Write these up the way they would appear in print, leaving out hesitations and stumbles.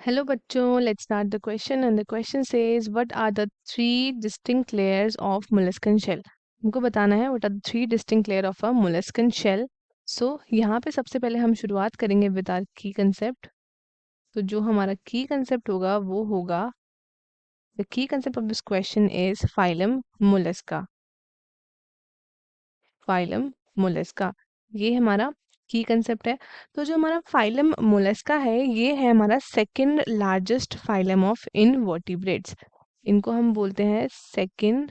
Hello बच्चों, let's start the question and the question says what are the three distinct layers of molluscan shell? हमको बताना है what are the three distinct layer of a molluscan shell. So यहाँ पे सबसे पहले हम शुरुआत करेंगे with our key concept. तो जो हमारा key concept होगा वो होगा the key concept of this question is phylum mollusca. Phylum Mollusca ये हमारा की कंसेप्ट है। तो जो हमारा फाइलम मोलस्का है ये है हमारा second largest phylum of invertebrates. इनको हम बोलते हैं second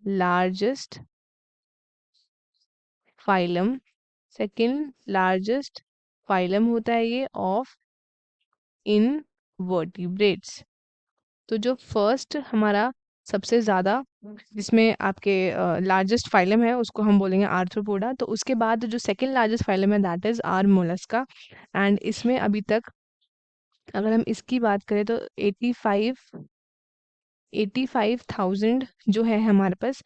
largest phylum. Second largest phylum होता है ये ऑफ इनवर्टिब्रेट्स। तो जो फर्स्ट हमारा सबसे ज़्यादा जिसमें आपके लार्जेस्ट फाइलम है उसको हम बोलेंगे आर्थ्रोपोडा। तो उसके बाद जो सेकंड लार्जेस्ट फाइलम है that is are Mollusca. And इसमें अभी तक अगर हम इसकी बात करें तो 85,000 जो है हमारे पास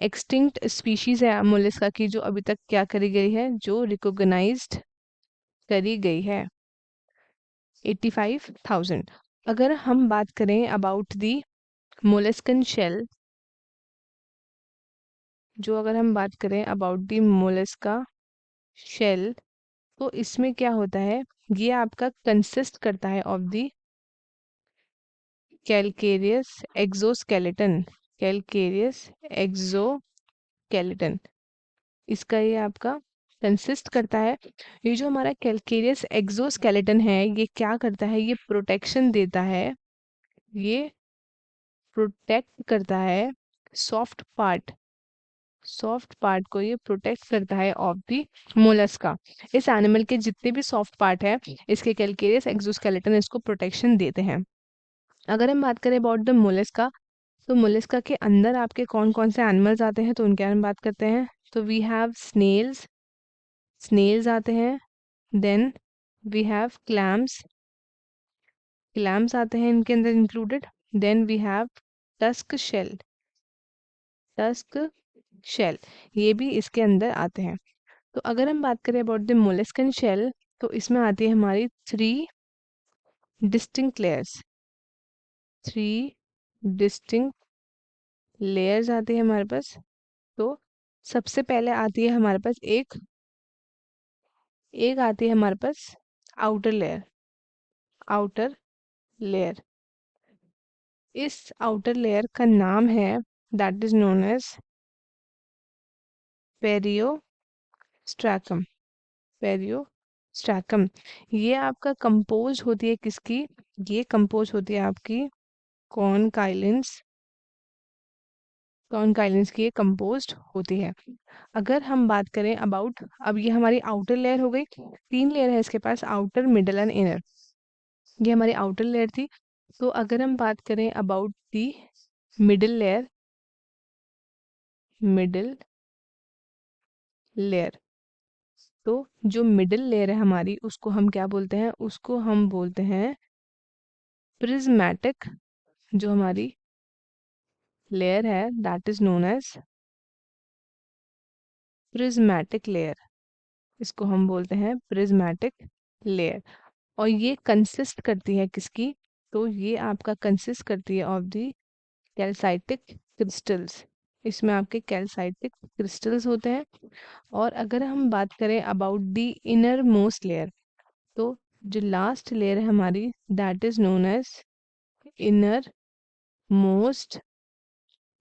एक्सटिंक्ट स्पीशीज है मोलस्का की जो अभी तक क्या करी गई है, जो रिकॉग्नाइज्ड करी गई है 85,000। अगर हम बात करें अबाउट दी मोलस्कन शेल, जो अगर हम बात करें अबाउट दी मोलस्का शेल तो इसमें क्या होता है, ये आपका कंसिस्ट करता है of the calcareous exoskeleton. Calcareous exoskeleton इसका ये आपका कंसिस्ट करता है। ये जो हमारा कैलकेरियस एक्सोस्केलेटन है ये क्या करता है, ये प्रोटेक्शन देता है, ये प्रोटेक्ट करता है सॉफ्ट पार्ट को ये प्रोटेक्ट करता है ऑफ दी मोलस्का। इस एनिमल के जितने भी सॉफ्ट पार्ट है इसके कैलकेरियस एक्सोस्केलेटन इसको प्रोटेक्शन देते हैं। अगर हम बात करें अबाउट द मोलस्का, तो मोलस्का के अंदर आपके कौन कौन से एनिमल्स आते हैं तो उनके बारे में बात करते हैं। तो वी हैव स्नेल्स आते हैं, देन वी हैव क्लैम्स आते हैं इनके अंदर included, then we have tusk shell ये भी इसके अंदर आते हैं। तो अगर हम बात करें अबाउट द मोलस्कन शेल तो इसमें आती है हमारी थ्री डिस्टिंक्ट लेयर्स आती है हमारे पास। तो सबसे पहले आती है हमारे पास एक आती है हमारे पास आउटर लेयर। इस आउटर लेयर का नाम है दैट इज नोन एज पेरियोस्ट्रैकम। पेरियोस्ट्रैकम ये आपका कंपोज होती है किसकी, ये कंपोज होती है आपकी कॉनकाइलिन्स की ये कंपोज्ड होती है। अगर हम बात करें अबाउट, अब ये हमारी आउटर लेयर हो गई, तीन लेयर है इसके पास, आउटर मिडल एंड इनर। ये हमारी आउटर लेयर थी। तो अगर हम बात करें अबाउट दी मिडिल लेयर तो जो मिडिल लेयर है हमारी उसको हम क्या बोलते हैं, उसको हम बोलते हैं प्रिज्मेटिक। जो हमारी लेयर है that is known as prismatic layer, इसको हम बोलते हैं प्रिज्मेटिक लेयर। और ये कंसिस्ट करती है किसकी, तो ये आपका कंसिस्ट करती है ऑफ दी कैल्साइटिक क्रिस्टल्स। इसमें आपके कैल्साइटिक क्रिस्टल्स होते हैं। और अगर हम बात करें about the inner most layer तो जो लास्ट लेयर है हमारी that is known as inner most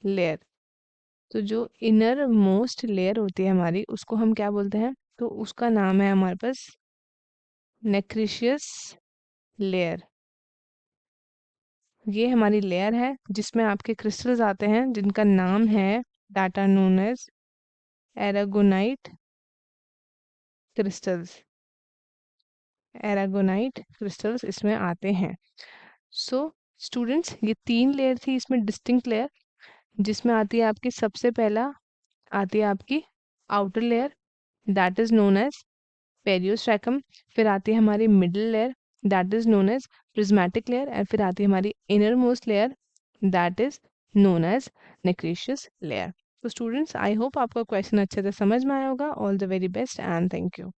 layer. तो जो इनर मोस्ट लेयर होती है हमारी उसको हम क्या बोलते हैं, तो उसका नाम है हमारे पास नेक्रिशियस लेयर। ये हमारी लेयर है जिसमें आपके क्रिस्टल्स आते हैं जिनका नाम है that are known as aragonite crystals इसमें आते हैं। सो स्टूडेंट्स ये तीन लेयर थी इसमें डिस्टिंक्ट लेयर, जिसमें आती है आपकी सबसे पहला आती है आपकी outer layer that is known as periostracum. फिर आती है हमारी middle layer that is known as prismatic layer. And फिर आती है हमारी inner most layer that is known as nacreous layer. तो स्टूडेंट्स आई होप आपका क्वेश्चन अच्छे से समझ में आया होगा। All the very best and thank you.